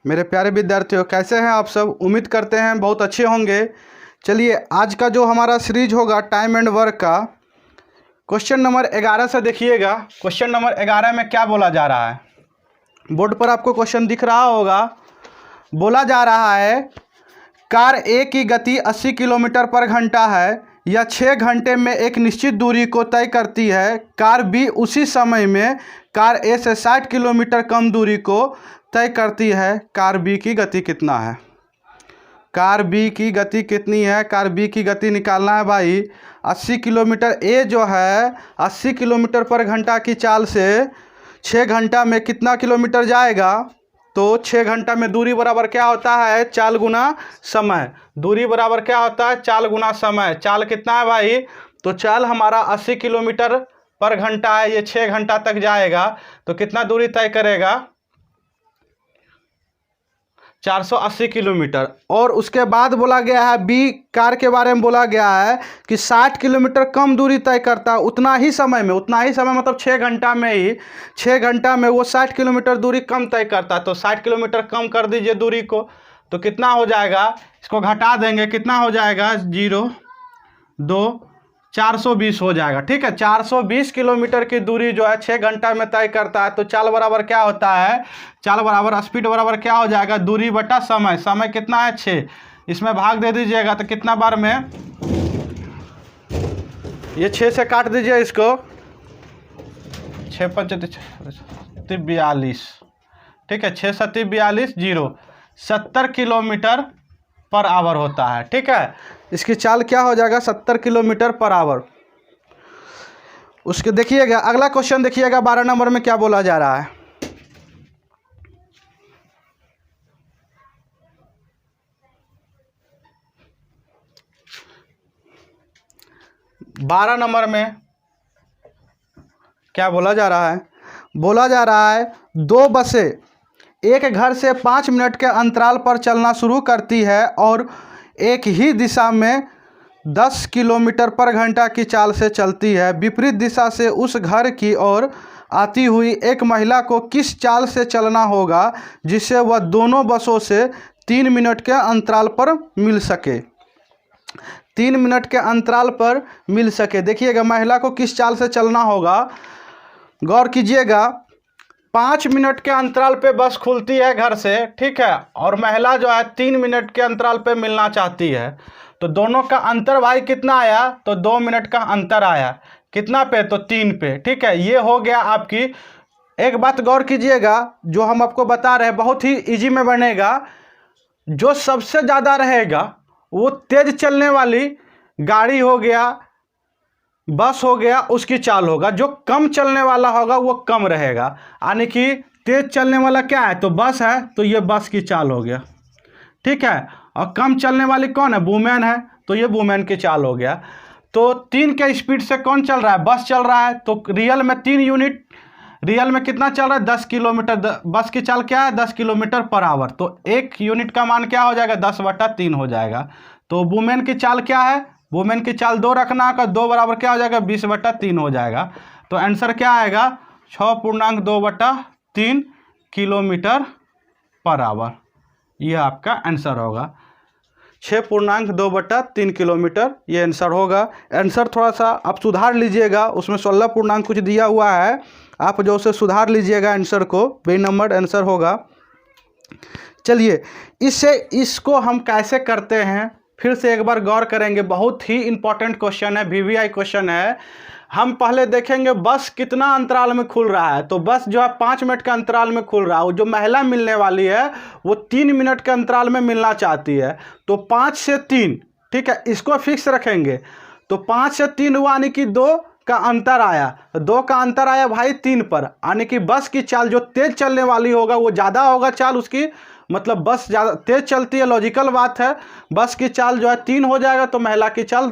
मेरे प्यारे विद्यार्थियों, कैसे हैं आप सब। उम्मीद करते हैं बहुत अच्छे होंगे। चलिए, आज का जो हमारा सीरीज होगा टाइम एंड वर्क का, क्वेश्चन नंबर 11 से देखिएगा। क्वेश्चन नंबर 11 में क्या बोला जा रहा है, बोर्ड पर आपको क्वेश्चन दिख रहा होगा। बोला जा रहा है कार ए की गति 80 किलोमीटर पर घंटा है। यह 6 घंटे में एक निश्चित दूरी को तय करती है। कार बी उसी समय में कार ए से 60 किलोमीटर कम दूरी को तय करती है। कार बी की गति कितना है। कार बी की गति कितनी है, कार बी की गति निकालना है भाई। 80 किलोमीटर, ए जो है 80 किलोमीटर पर घंटा की चाल से 6 घंटा में कितना किलोमीटर जाएगा। तो 6 घंटा में दूरी बराबर क्या होता है, चाल गुना समय। दूरी बराबर क्या होता है, चाल गुना समय। चाल कितना है भाई, तो चाल हमारा 80 किलोमीटर पर घंटा है। ये 6 घंटा तक जाएगा तो कितना दूरी तय करेगा, 480 किलोमीटर। और उसके बाद बोला गया है बी कार के बारे में बोला गया है कि 60 किलोमीटर कम दूरी तय करता है उतना ही समय में। उतना ही समय मतलब 6 घंटा में ही, 6 घंटा में वो 60 किलोमीटर दूरी कम तय करता है। तो 60 किलोमीटर कम कर दीजिए दूरी को, तो कितना हो जाएगा, इसको घटा देंगे, कितना हो जाएगा, 0 2 420 हो जाएगा। ठीक है, 420 किलोमीटर की दूरी जो है 6 घंटा में तय करता है। तो चाल बराबर क्या होता है, चाल बराबर स्पीड बराबर क्या हो जाएगा, दूरी बटा समय। समय कितना है, 6। इसमें भाग दे दीजिएगा तो कितना बार में, ये 6 से काट दीजिए इसको, 6 5 42। ठीक है, 6 7 42 0, 70 किलोमीटर पर आवर होता है। ठीक है, इसकी चाल क्या हो जाएगा, 70 किलोमीटर पर आवर। उसके देखिएगा अगला क्वेश्चन, देखिएगा 12 नंबर में क्या बोला जा रहा है। बारह नंबर में क्या बोला जा रहा है, बोला जा रहा है 2 बसें एक घर से 5 मिनट के अंतराल पर चलना शुरू करती है और एक ही दिशा में 10 किलोमीटर पर घंटा की चाल से चलती है। विपरीत दिशा से उस घर की ओर आती हुई एक महिला को किस चाल से चलना होगा जिससे वह दोनों बसों से 3 मिनट के अंतराल पर मिल सके। 3 मिनट के अंतराल पर मिल सके। देखिएगा महिला को किस चाल से चलना होगा, गौर कीजिएगा। 5 मिनट के अंतराल पे बस खुलती है घर से, ठीक है, और महिला जो है 3 मिनट के अंतराल पे मिलना चाहती है। तो दोनों का अंतर भाई कितना आया, तो 2 मिनट का अंतर आया। कितना पे, तो 3 पे। ठीक है, ये हो गया आपकी। एक बात गौर कीजिएगा, जो हम आपको बता रहे हैं बहुत ही इजी में बनेगा। जो सबसे ज़्यादा रहेगा वो तेज चलने वाली गाड़ी हो गया, बस हो गया, उसकी चाल होगा। जो कम चलने वाला होगा वो कम रहेगा। यानी कि तेज चलने वाला क्या है, तो बस है, तो ये बस की चाल हो गया। ठीक है, और कम चलने वाली कौन है, वुमेन है, तो ये वुमेन की चाल हो गया। तो 3 के स्पीड से कौन चल रहा है, बस चल रहा है। तो रियल में 3 यूनिट, रियल में कितना चल रहा है, 10 किलोमीटर। बस की चाल क्या है, 10 किलोमीटर पर आवर। तो 1 यूनिट का मान क्या हो जाएगा, 10/3 हो जाएगा। तो वुमेन की चाल क्या है, वुमेन की चाल 2 रखना का 2 बराबर क्या हो जाएगा, 20/3 हो जाएगा। तो आंसर क्या आएगा, 6.2/3 किलोमीटर पर आवर। यह आपका आंसर होगा, 6.2/3 किलोमीटर, ये आंसर होगा। आंसर थोड़ा सा आप सुधार लीजिएगा, उसमें 16 पूर्णांक कुछ दिया हुआ है, आप जो उसे सुधार लीजिएगा आंसर को, बे नंबर आंसर होगा। चलिए, इसको हम कैसे करते हैं फिर से एक बार गौर करेंगे। बहुत ही इंपॉर्टेंट क्वेश्चन है, वीवीआई क्वेश्चन है। हम पहले देखेंगे बस कितना अंतराल में खुल रहा है। तो बस जो है 5 मिनट के अंतराल में खुल रहा है। वो जो महिला मिलने वाली है वो 3 मिनट के अंतराल में मिलना चाहती है। तो 5 से 3, ठीक है, इसको फिक्स रखेंगे। तो 5 से 3 हुआ, यानी कि 2 का अंतर आया। 2 का अंतर आया भाई 3 पर, यानी कि बस की चाल जो तेज चलने वाली होगा वो ज़्यादा होगा चाल उसकी, मतलब बस ज़्यादा तेज चलती है, लॉजिकल बात है। बस की चाल जो है 3 हो जाएगा, तो महिला की चाल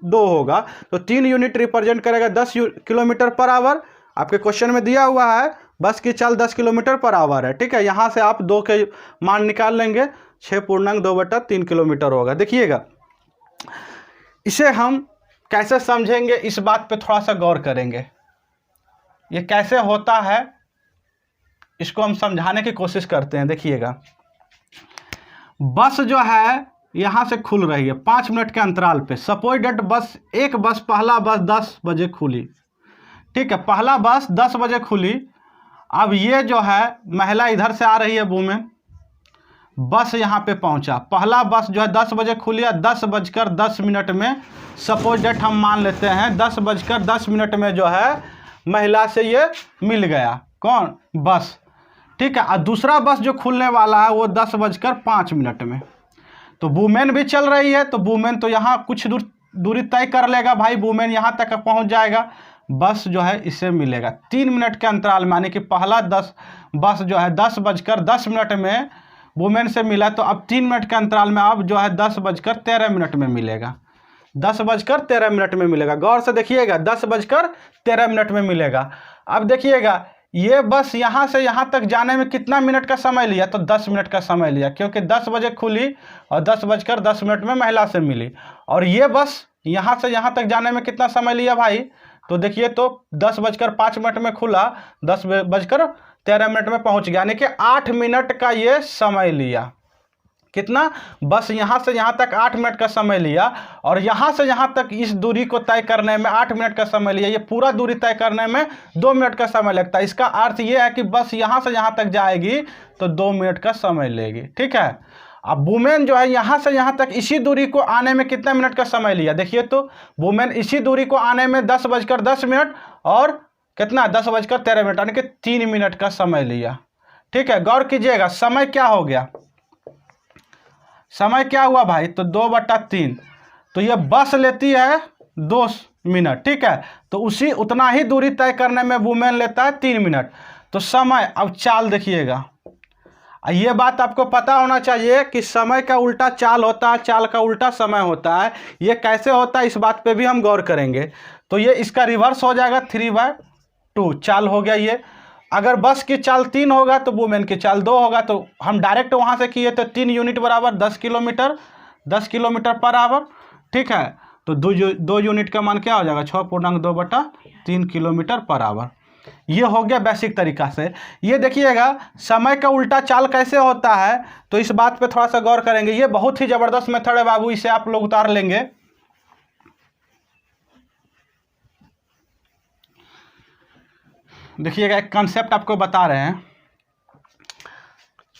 2 होगा। तो 3 यूनिट रिप्रेजेंट करेगा 10 किलोमीटर पर आवर। आपके क्वेश्चन में दिया हुआ है बस की चाल 10 किलोमीटर पर आवर है। ठीक है, यहाँ से आप 2 के मान निकाल लेंगे, 6.2/3 किलोमीटर होगा। देखिएगा, इसे हम कैसे समझेंगे, इस बात पे थोड़ा सा गौर करेंगे। ये कैसे होता है इसको हम समझाने की कोशिश करते हैं। देखिएगा, बस जो है यहाँ से खुल रही है 5 मिनट के अंतराल पे। सपोज डेट बस एक बस पहला बस 10 बजे खुली, ठीक है, पहला बस 10 बजे खुली। अब ये जो है महिला इधर से आ रही है वुमेन, बस यहाँ पे पहुँचा, पहला बस जो है 10 बजे खुली है, 10:10 में सपोज डेट हम मान लेते हैं 10:10 में जो है महिला से ये मिल गया, कौन, बस, ठीक है। और दूसरा बस जो खुलने वाला है वो 10:05 में। तो वुमेन भी चल रही है, तो वुमेन तो यहाँ कुछ दूरी तय कर लेगा भाई, वुमेन यहाँ तक पहुँच जाएगा, बस जो है इससे मिलेगा 3 मिनट के अंतराल में, यानी कि पहला बस जो है 10:10 में वुमेन से मिला, तो अब 3 मिनट के अंतराल में अब जो है 10:13 में मिलेगा, 10:13 में मिलेगा। गौर से देखिएगा 10:13 में मिलेगा। अब देखिएगा ये बस यहाँ से यहाँ तक जाने में कितना मिनट का समय लिया, तो 10 मिनट का समय लिया, क्योंकि 10 बजे खुली और 10:10 में महिला से मिली। और ये बस यहाँ से यहाँ तक जाने में कितना समय लिया भाई, तो देखिए तो 10:05 में खुला, 10:13 में पहुँच गया, यानी कि 8 मिनट का ये समय लिया। कितना, बस यहाँ से यहाँ तक 8 मिनट का समय लिया, और यहाँ से यहाँ तक इस दूरी को तय करने में 8 मिनट का समय लिया। ये पूरा दूरी तय करने में 2 मिनट का समय लगता है। इसका अर्थ ये है कि बस यहाँ से यहाँ तक जाएगी तो 2 मिनट का समय लेगी, ठीक है। अब वुमेन जो है यहाँ से यहाँ तक इसी दूरी को आने में कितना मिनट का समय लिया, देखिए तो वुमेन इसी दूरी को आने में 10:10 और कितना 10:13, यानी कि 3 मिनट का समय लिया, ठीक है। गौर कीजिएगा समय क्या हो गया, समय क्या हुआ भाई, तो 2/3, तो ये बस लेती है 2 मिनट, ठीक है, तो उसी उतना ही दूरी तय करने में वुमेन लेता है 3 मिनट। तो समय, अब चाल देखिएगा, ये बात आपको पता होना चाहिए कि समय का उल्टा चाल होता है, चाल का उल्टा समय होता है। ये कैसे होता है इस बात पे भी हम गौर करेंगे। तो ये इसका रिवर्स हो जाएगा 3/2 चाल हो गया ये। अगर बस की चाल 3 होगा तो वुमेन की चाल 2 होगा, तो हम डायरेक्ट वहाँ से किए तो 3 यूनिट बराबर 10 किलोमीटर पर आवर, ठीक है। तो 2 यूनिट का मान क्या हो जाएगा, 6.2/3 किलोमीटर पर आवर। ये हो गया बेसिक तरीका से। ये देखिएगा समय का उल्टा चाल कैसे होता है, तो इस बात पे थोड़ा सा गौर करेंगे। ये बहुत ही ज़बरदस्त मेथड है बाबू, इसे आप लोग उतार लेंगे। देखिएगा एक कॉन्सेप्ट आपको बता रहे हैं,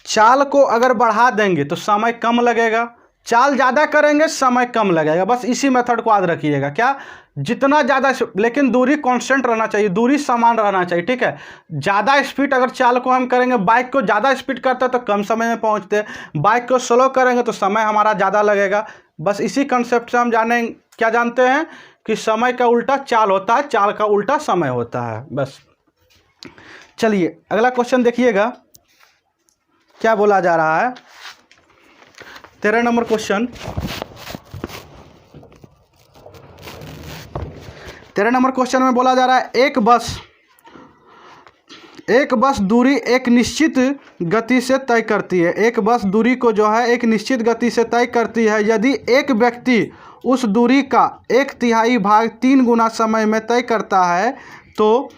चाल को अगर बढ़ा देंगे तो समय कम लगेगा, चाल ज़्यादा करेंगे समय कम लगेगा। बस इसी मेथड को याद रखिएगा, क्या, जितना ज़्यादा, लेकिन दूरी कांस्टेंट रहना चाहिए, दूरी समान रहना चाहिए, ठीक है। ज़्यादा स्पीड अगर चाल को हम करेंगे, बाइक को ज़्यादा स्पीड करते तो कम समय में पहुँचते, बाइक को स्लो करेंगे तो समय हमारा ज़्यादा लगेगा। बस इसी कंसेप्ट से हम क्या जानते हैं कि समय का उल्टा चाल होता है, चाल का उल्टा समय होता है। बस चलिए अगला क्वेश्चन देखिएगा क्या बोला जा रहा है। 13 नंबर क्वेश्चन, 13 नंबर क्वेश्चन में बोला जा रहा है एक बस दूरी एक निश्चित गति से तय करती है। एक बस दूरी को जो है एक निश्चित गति से तय करती है। यदि एक व्यक्ति उस दूरी का 1/3 भाग 3 गुना समय में तय करता है तो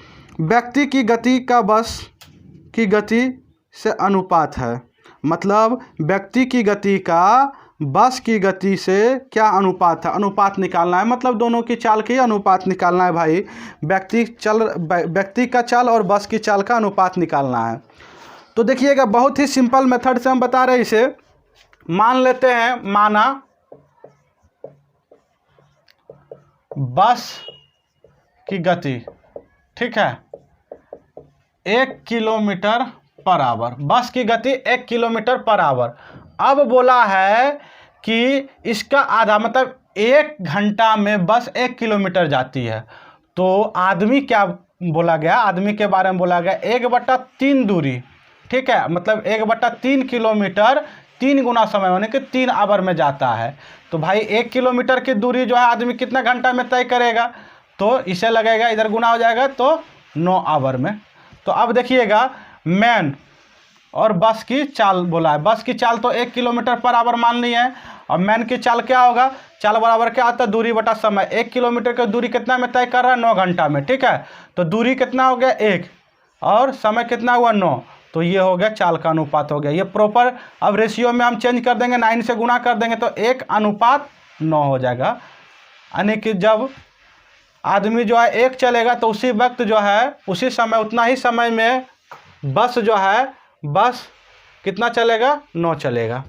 व्यक्ति की गति का बस की गति से अनुपात है। मतलब व्यक्ति की गति का बस की गति से क्या अनुपात है, अनुपात निकालना है। मतलब दोनों की चाल की अनुपात निकालना है भाई, व्यक्ति का चाल और बस की चाल का अनुपात निकालना है। तो देखिएगा बहुत ही सिंपल मेथड से हम बता रहे हैं इसे। मान लेते हैं, माना बस की गति, ठीक है, 1 किलोमीटर पर आवर, बस की गति 1 किलोमीटर पर आवर। अब बोला है कि इसका आधा, मतलब 1 घंटा में बस 1 किलोमीटर जाती है। तो आदमी क्या बोला गया, आदमी के बारे में बोला गया 1/3 दूरी, ठीक है, मतलब 1/3 किलोमीटर 3 गुना समय होने के 3 आवर में जाता है। तो भाई 1 किलोमीटर की दूरी जो है आदमी कितना घंटा में तय करेगा, तो इसे लगेगा, इधर गुना हो जाएगा तो 9 आवर में। तो अब देखिएगा मैन और बस की चाल बोला है, बस की चाल तो 1 किलोमीटर पर आवर मान ली है, और मैन की चाल क्या होगा, चाल बराबर क्या आता है, दूरी बटा समय। 1 किलोमीटर की दूरी कितना में तय कर रहा है, 9 घंटा में, ठीक है। तो दूरी कितना हो गया 1 और समय कितना हुआ 9, तो ये हो गया चाल का अनुपात हो गया। ये प्रॉपर अब रेशियो में हम चेंज कर देंगे, 9 से गुना कर देंगे तो 1:9 हो जाएगा। यानी कि जब आदमी जो है 1 चलेगा तो उसी वक्त जो है उसी समय उतना ही समय में बस जो है बस कितना चलेगा, 9 चलेगा।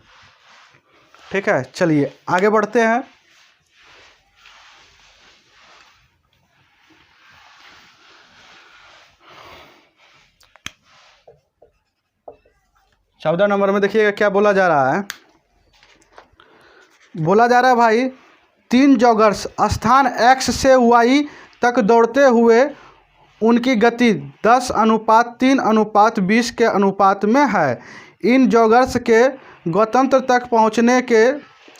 ठीक है, चलिए आगे बढ़ते हैं। चौदह नंबर में देखिएगा क्या बोला जा रहा है। बोला जा रहा है भाई 3 जॉगर्स स्थान x से y तक दौड़ते हुए उनकी गति 10:3:20 के अनुपात में है। इन जॉगर्स के गंतव्य तक पहुंचने के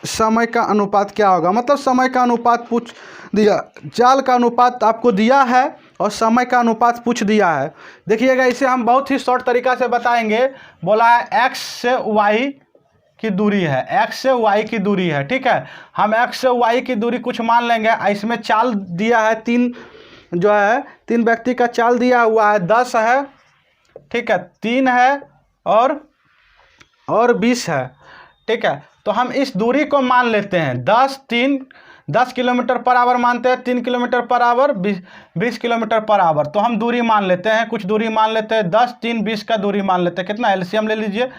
समय का अनुपात क्या होगा। मतलब समय का अनुपात पूछ दिया, चाल का अनुपात आपको दिया है और समय का अनुपात पूछ दिया है। देखिएगा इसे हम बहुत ही शॉर्ट तरीका से बताएंगे। बोला है x से y की दूरी है, x से y की दूरी है। ठीक है, हम x से y की दूरी कुछ मान लेंगे। इसमें चाल दिया है 3 जो है 3 व्यक्ति का चाल दिया हुआ है, 10 है, ठीक है, 3 है और 20 है। ठीक है, तो हम इस दूरी को मान लेते हैं 10 किलोमीटर पर आवर मानते हैं, 3 kilometre per hour 20 kilometre per hour. तो हम दूरी मान लेते हैं, कुछ दूरी मान लेते हैं, 10, 3, 20 का दूरी मान लेते हैं। कितना एलसीएम ले लीजिए,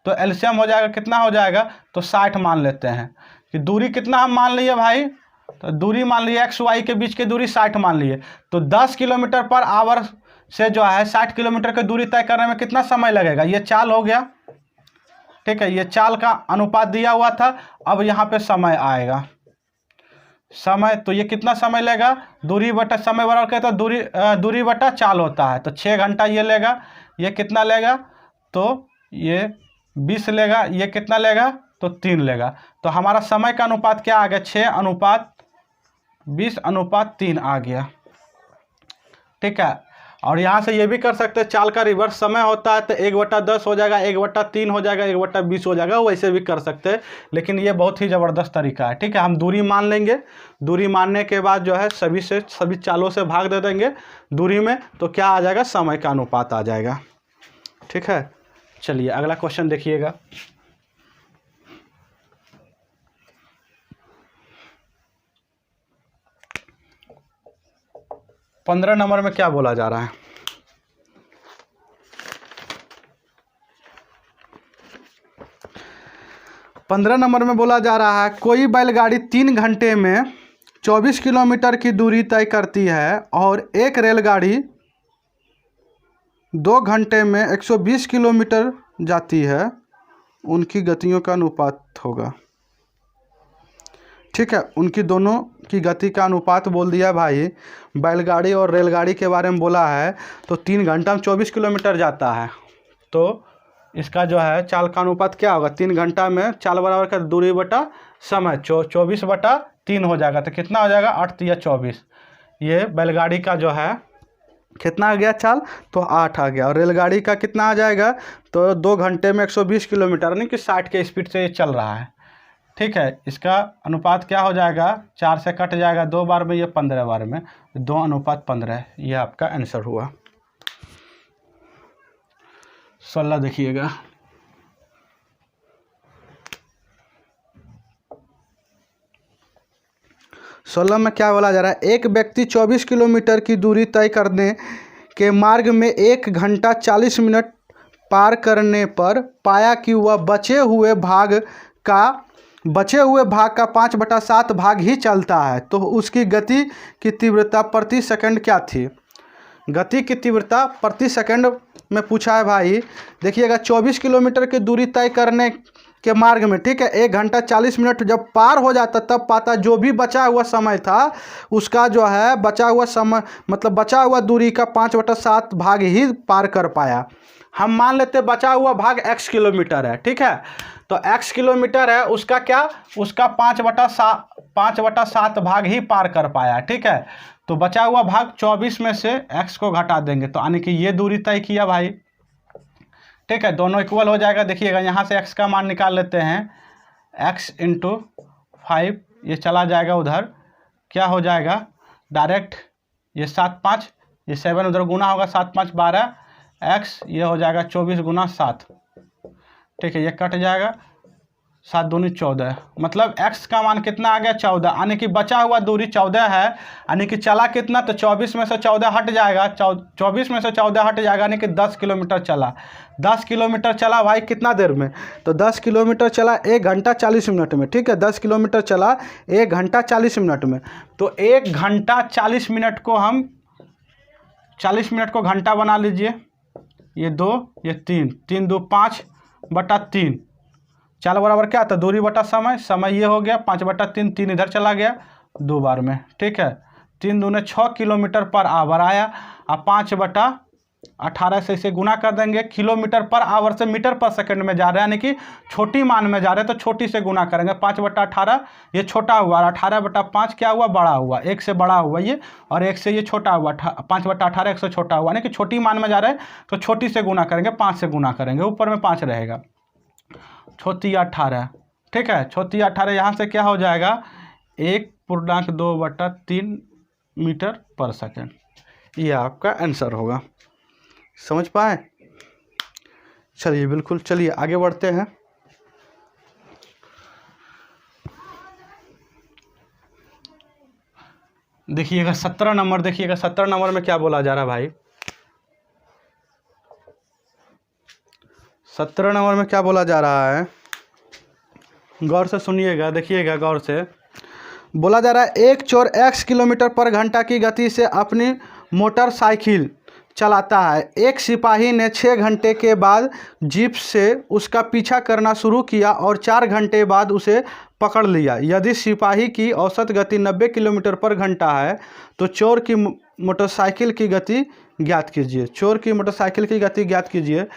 तो एलसीएम हो जाएगा, कितना हो जाएगा, तो 60 मान लेते हैं कि दूरी कितना हम मान लिए भाई, तो दूरी मान लिए एक्स वाई के बीच की दूरी 60 मान लिए। तो 10 किलोमीटर पर आवर से जो है 60 किलोमीटर की दूरी तय करने में कितना समय लगेगा, ये चाल हो गया। ठीक है, ये चाल का अनुपात दिया हुआ था। अब यहाँ पे समय आएगा, समय, तो ये कितना समय लेगा, दूरी बटा समय बराबर कहता है दूरी बटा चाल होता है। तो 6 घंटा ये लेगा, ये कितना लेगा, तो ये 20 लेगा, ये कितना लेगा, तो 3 लेगा। तो हमारा समय का अनुपात क्या आ गया, 6:20:3 आ गया। ठीक है, और यहाँ से ये भी कर सकते हैं, चाल का रिवर्स समय होता है तो 1/10 हो जाएगा, 1/3 हो जाएगा, 1/20 हो जाएगा, वैसे भी कर सकते हैं। लेकिन ये बहुत ही ज़बरदस्त तरीका है। ठीक है, हम दूरी मान लेंगे, दूरी मानने के बाद जो है सभी चालों से भाग दे देंगे दूरी में, तो क्या आ जाएगा, समय का अनुपात आ जाएगा। ठीक है, चलिए अगला क्वेश्चन देखिएगा। पंद्रह नंबर में क्या बोला जा रहा है। पंद्रह नंबर में बोला जा रहा है कोई बैलगाड़ी 3 घंटे में 24 किलोमीटर की दूरी तय करती है और एक रेलगाड़ी 2 घंटे में 120 किलोमीटर जाती है, उनकी गतियों का अनुपात होगा। ठीक है, उनकी दोनों की गति का अनुपात बोल दिया भाई। बैलगाड़ी और रेलगाड़ी के बारे में बोला है, तो 3 घंटा में 24 किलोमीटर जाता है, तो इसका जो है चाल का अनुपात क्या होगा, 3 घंटा में चाल बराबर का दूरी बटा समय 24/3 हो जाएगा। तो कितना हो जाएगा, 8 या 24। ये बैलगाड़ी का जो है कितना आ गया चाल, तो 8 आ गया। और रेलगाड़ी का कितना आ जाएगा, तो 2 घंटे में 120 किलोमीटर, यानी कि 60 के स्पीड से ये चल रहा है। ठीक है, इसका अनुपात क्या हो जाएगा, 4 से कट जाएगा 2 बार में, ये 15 बार में, 2:15। ये आपका आंसर हुआ। 16 देखिएगा। सोलह में क्या बोला जा रहा है, एक व्यक्ति 24 किलोमीटर की दूरी तय करने के मार्ग में 1 घंटा 40 मिनट पार करने पर पाया कि वह बचे हुए भाग का 5/7 भाग ही चलता है, तो उसकी गति की तीव्रता प्रति सेकंड क्या थी। गति की तीव्रता प्रति सेकंड में पूछा है भाई। देखिएगा 24 किलोमीटर की दूरी तय करने के मार्ग में, ठीक है, 1 घंटा 40 मिनट जब पार हो जाता तब पाता जो भी बचा हुआ समय था उसका जो है बचा हुआ समय, मतलब बचा हुआ दूरी का 5/7 भाग ही पार कर पाया। हम मान लेते बचा हुआ भाग x किलोमीटर है। ठीक है, तो x किलोमीटर है, उसका क्या, उसका 5/7 भाग ही पार कर पाया। ठीक है, तो बचा हुआ भाग 24 में से x को घटा देंगे, तो यानी कि ये दूरी तय किया भाई। ठीक है, दोनों इक्वल हो जाएगा। देखिएगा यहाँ से x का मान निकाल लेते हैं, x × 5, ये चला जाएगा उधर, क्या हो जाएगा डायरेक्ट, ये 7 5, ये 7 उधर गुना होगा, 7 5 12, x, ये हो जाएगा 24 गुना 7, ठीक है, ये कट जाएगा, 7 दूनी 14, मतलब x का मान कितना आ गया 14, यानी कि बचा हुआ दूरी 14 है, यानी कि चला कितना, तो 24 में से 14 हट जाएगा, 24 में से 14 हट जाएगा, यानी कि 10 किलोमीटर चला। 10 किलोमीटर चला भाई कितना देर में, तो 10 किलोमीटर चला 1 घंटा 40 मिनट में, ठीक है, 10 किलोमीटर चला 1 घंटा 40 मिनट में। तो 1 घंटा 40 मिनट को हम 40 मिनट को घंटा बना लीजिए, ये 2 ये 3, 3 2 5/3, 4 बराबर क्या था, दूरी बटा समय, समय ये हो गया 5/3, 3 इधर चला गया 2 बार में, ठीक है, 3 दूने 6 किलोमीटर पर आवर आया। अब 5/18 से इसे गुना कर देंगे, किलोमीटर पर आवर से मीटर पर सेकंड में जा रहे हैं, यानी कि छोटी मान में जा रहे हैं तो छोटी से गुना करेंगे, 5/18 ये छोटा हुआ, 18/5 क्या हुआ, बड़ा हुआ, 1 से बड़ा हुआ ये, और 1 से ये छोटा हुआ, 5/18 1 से छोटा हुआ, यानी कि छोटी मान में जा रहे हैं तो छोटी से गुना करेंगे, 5 से गुना करेंगे, ऊपर में 5 रहेगा, 18, ठीक है, 18 यहाँ से क्या हो जाएगा 1.2/3 मीटर पर सेकंड, ये आपका आंसर होगा। समझ पाए? चलिए बिल्कुल, चलिए आगे बढ़ते हैं। देखिएगा 17 नंबर, देखिएगा 17 नंबर में क्या बोला जा रहा है भाई, 17 नंबर में क्या बोला जा रहा है, गौर से सुनिएगा, देखिएगा गौर से। बोला जा रहा है एक चोर x किलोमीटर पर घंटा की गति से अपनी मोटरसाइकिल चलाता है। एक सिपाही ने 6 घंटे के बाद जीप से उसका पीछा करना शुरू किया और 4 घंटे बाद उसे पकड़ लिया। यदि सिपाही की औसत गति 90 किलोमीटर पर घंटा है तो चोर की मोटरसाइकिल की गति ज्ञात कीजिए। चोर की मोटरसाइकिल की गति ज्ञात कीजिए,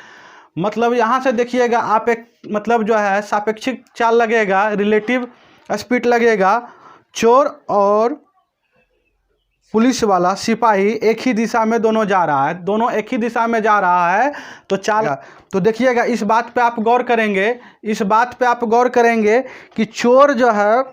मतलब यहाँ से देखिएगा आप एक मतलब जो है सापेक्षिक चाल लगेगा, रिलेटिव स्पीड लगेगा। चोर और पुलिस वाला सिपाही एक ही दिशा में दोनों जा रहा है, दोनों एक ही दिशा में जा रहा है तो चाल, तो देखिएगा इस बात पे आप गौर करेंगे, इस बात पे आप गौर करेंगे कि चोर जो है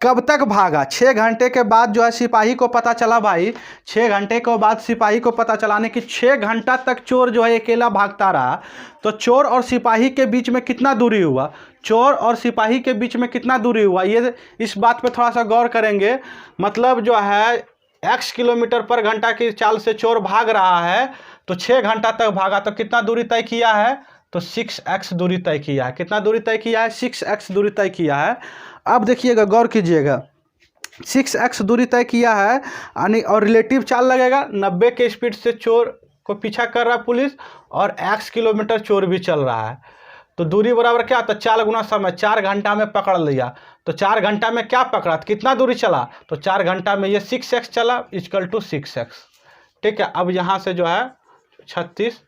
कब तक भागा। 6 घंटे के बाद जो है सिपाही को पता चला भाई, 6 घंटे के बाद सिपाही को पता चलाने कि 6 घंटा तक चोर जो है अकेला भागता रहा। तो चोर और सिपाही के बीच में कितना दूरी हुआ, चोर और सिपाही के बीच में कितना दूरी हुआ, ये इस बात पे थोड़ा सा गौर करेंगे। मतलब जो है x किलोमीटर पर घंटा की चाल से चोर भाग रहा है तो 6 घंटा तक भागा, तो कितना दूरी तय किया है, तो 6x दूरी तय किया है। कितना दूरी तय किया है, 6x दूरी तय किया है। अब देखिएगा गौर कीजिएगा, 6x दूरी तय किया है यानी और रिलेटिव चाल लगेगा, 90 के स्पीड से चोर को पीछा कर रहा है पुलिस और x किलोमीटर चोर भी चल रहा है, तो दूरी बराबर क्या, तो 4 गुना समय, 4 घंटा में पकड़ लिया। तो 4 घंटा में क्या पकड़ा, तो कितना दूरी चला, तो 4 घंटा में ये 6x चला इक्वल टू 6x, ठीक है। अब यहाँ से जो है 36,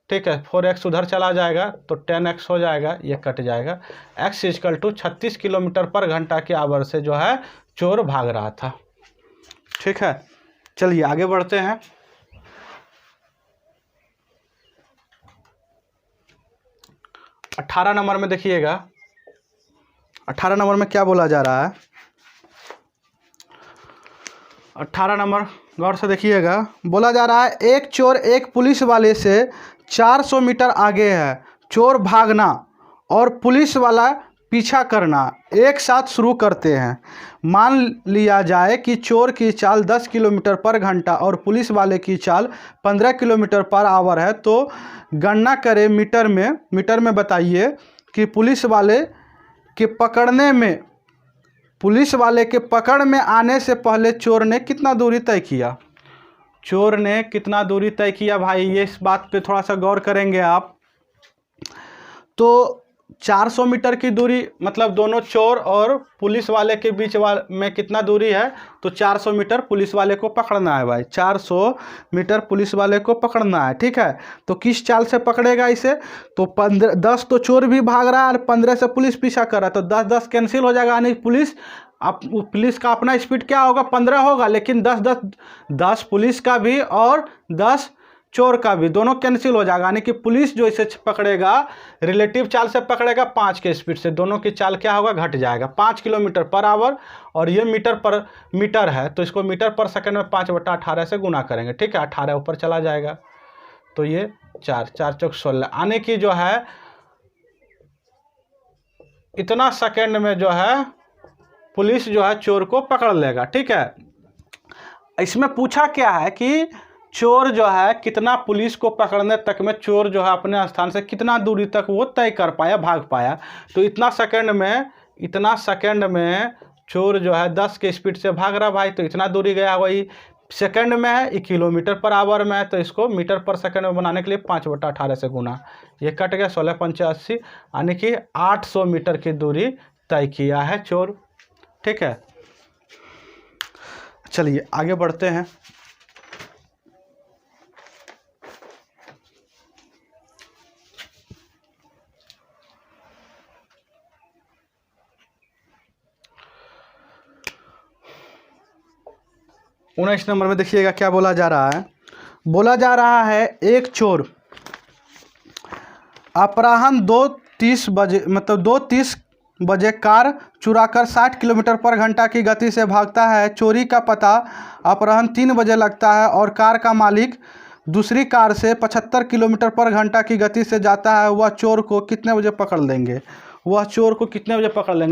ठीक है, 4x उधर चला जाएगा तो 10x हो जाएगा, ये कट जाएगा, x इक्वल टू 36 किलोमीटर पर घंटा की आवर से जो है चोर भाग रहा था, ठीक है। चलिए आगे बढ़ते हैं। अठारह नंबर में देखिएगा, 18 नंबर में क्या बोला जा रहा है, 18 नंबर गौर से देखिएगा। बोला जा रहा है एक चोर एक पुलिस वाले से 400 मीटर आगे है, चोर भागना और पुलिस वाला पीछा करना एक साथ शुरू करते हैं। मान लिया जाए कि चोर की चाल 10 किलोमीटर पर घंटा और पुलिस वाले की चाल 15 किलोमीटर पर आवर है, तो गणना करें मीटर में बताइए कि पुलिस वाले के पकड़ में आने से पहले चोर ने कितना दूरी तय किया। चोर ने कितना दूरी तय किया भाई, ये इस बात पे थोड़ा सा गौर करेंगे आप। तो 400 मीटर की दूरी, मतलब दोनों चोर और पुलिस वाले के बीच में कितना दूरी है, तो 400 मीटर पुलिस वाले को पकड़ना है भाई, 400 मीटर पुलिस वाले को पकड़ना है, ठीक है। तो किस चाल से पकड़ेगा इसे, तो 10 तो चोर भी भाग रहा है और 15 से पुलिस पीछा कर रहा है, तो 10-10 कैंसिल हो जाएगा, यानी पुलिस का अपना स्पीड क्या होगा, 15 होगा, लेकिन 10 पुलिस का भी और 10 चोर का भी, दोनों कैंसिल हो जाएगा, यानी कि पुलिस जो इसे पकड़ेगा रिलेटिव चाल से पकड़ेगा 5 के स्पीड से, दोनों की चाल क्या होगा, घट जाएगा, 5 किलोमीटर पर आवर, और ये मीटर है तो इसको मीटर पर सेकंड में 5/18 से गुना करेंगे, ठीक है, 18 ऊपर चला जाएगा, तो ये 4, 4 चौक 16, यानी कि जो है इतना सेकंड में जो है पुलिस जो है चोर को पकड़ लेगा। ठीक है, इसमें पूछा क्या है कि चोर जो है कितना पुलिस को पकड़ने तक में चोर जो है अपने स्थान से कितना दूरी तक वो तय कर पाया, भाग पाया। तो इतना सेकंड में चोर जो है 10 के स्पीड से भाग रहा भाई, तो इतना दूरी गया, वही सेकंड में है, ये किलोमीटर पर आवर में है, तो इसको मीटर पर सेकंड में बनाने के लिए 5/18 से गुना, ये कट गया 16 पंचे 80, यानी कि 800 मीटर की दूरी तय किया है चोर। ठीक है, चलिए आगे बढ़ते हैं। उन्नीस नंबर में देखिएगा क्या बोला जा रहा है। बोला जा रहा है एक चोर अपराह्न 2:30 बजे मतलब 2:30 बजे कार चुराकर 60 किलोमीटर पर घंटा की गति से भागता है। चोरी का पता अपराह्न 3 बजे लगता है और कार का मालिक दूसरी कार से 75 किलोमीटर पर घंटा की गति से जाता है। वह चोर को कितने बजे पकड़ लेंगे?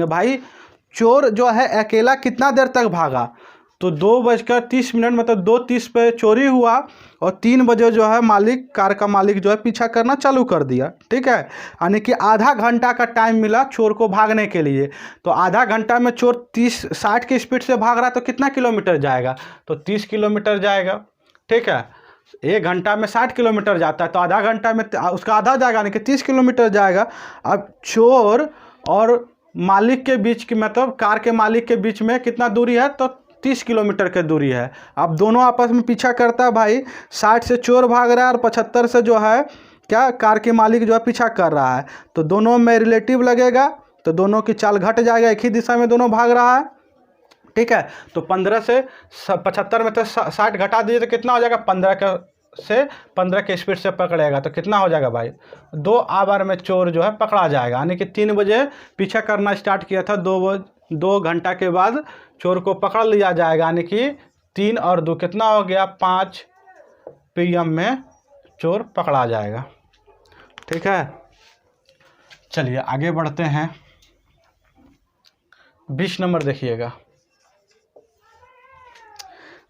भाई चोर जो है अकेला कितना देर तक भागा? तो 2:30 मतलब 2:30 पे चोरी हुआ और 3 बजे जो है कार का मालिक जो है पीछा करना चालू कर दिया। ठीक है, यानी कि आधा घंटा का टाइम मिला चोर को भागने के लिए। तो आधा घंटा में चोर 60 की स्पीड से भाग रहा तो कितना किलोमीटर जाएगा? तो 30 किलोमीटर जाएगा। ठीक है, 1 घंटा में 60 किलोमीटर जाता है, तो आधा घंटा में उसका आधा जाएगा, यानी कि 30 किलोमीटर जाएगा। अब चोर और मालिक के बीच की मतलब कार के मालिक के बीच में कितना दूरी है? तो 30 किलोमीटर की दूरी है। अब दोनों आपस में पीछा करता है भाई, 60 से चोर भाग रहा है और 75 से जो है क्या कार के मालिक जो है पीछा कर रहा है। तो दोनों में रिलेटिव लगेगा, तो दोनों की चाल घट जाएगा, एक ही दिशा में दोनों भाग रहा है। ठीक है, तो 15 से 75 में तो 60 घटा दीजिए तो कितना हो जाएगा? 15 के स्पीड से पकड़ेगा तो कितना हो जाएगा भाई? 2 आवर में चोर जो है पकड़ा जाएगा। यानी कि 3 बजे पीछा करना स्टार्ट किया था, 2 घंटा के बाद चोर को पकड़ लिया जाएगा। यानी कि 3 और 2 कितना हो गया? 5 PM में चोर पकड़ा जाएगा। ठीक है, चलिए आगे बढ़ते हैं। 20 नंबर देखिएगा।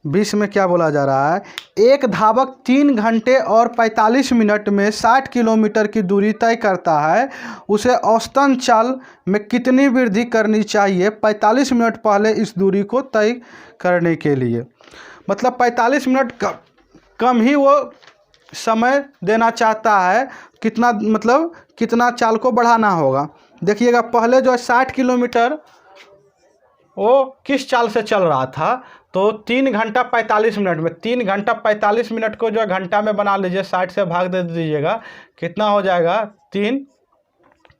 20 में क्या बोला जा रहा है? एक धावक 3 घंटे और 45 मिनट में 60 किलोमीटर की दूरी तय करता है। उसे औसतन चाल में कितनी वृद्धि करनी चाहिए 45 मिनट पहले इस दूरी को तय करने के लिए? मतलब 45 मिनट कम ही वो समय देना चाहता है। कितना मतलब कितना चाल को बढ़ाना होगा? देखिएगा, पहले जो है 60 किलोमीटर वो किस चाल से चल रहा था? तो 3 घंटा 45 मिनट में 3 घंटा 45 मिनट को जो है घंटा में बना लीजिए, 60 से भाग दे दीजिएगा, कितना हो जाएगा? 3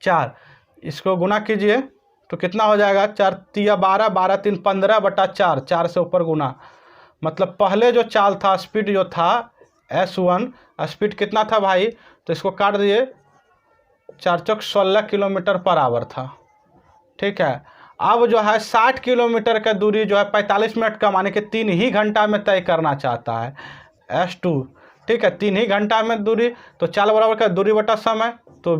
4, इसको गुना कीजिए तो कितना हो जाएगा? 4 3 12, 12 3 15/4, 4 से ऊपर गुना। मतलब पहले जो चाल था, स्पीड जो था S1, स्पीड कितना था भाई? तो इसको काट दिए, 4 चौक 16 किलोमीटर पर आवर था। ठीक है, अब जो है 60 किलोमीटर का दूरी जो है 45 मिनट का, माने कि 3 ही घंटा में तय करना चाहता है S2। ठीक है, 3 ही घंटा में दूरी, तो चाल बराबर का दूरी बटा समय, तो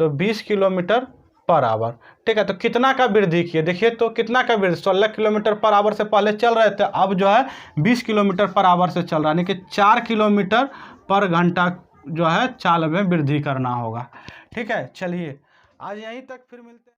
20 किलोमीटर पर आवर। ठीक है, तो कितना का वृद्धि किए? देखिए तो कितना का वृद्धि? 16 किलोमीटर पर आवर से पहले चल रहे थे, अब जो है 20 किलोमीटर पर आवर से चल रहा है, यानी कि 4 किलोमीटर पर घंटा जो है चाल में वृद्धि करना होगा। ठीक है, चलिए आज यहीं तक, फिर मिलते हैं।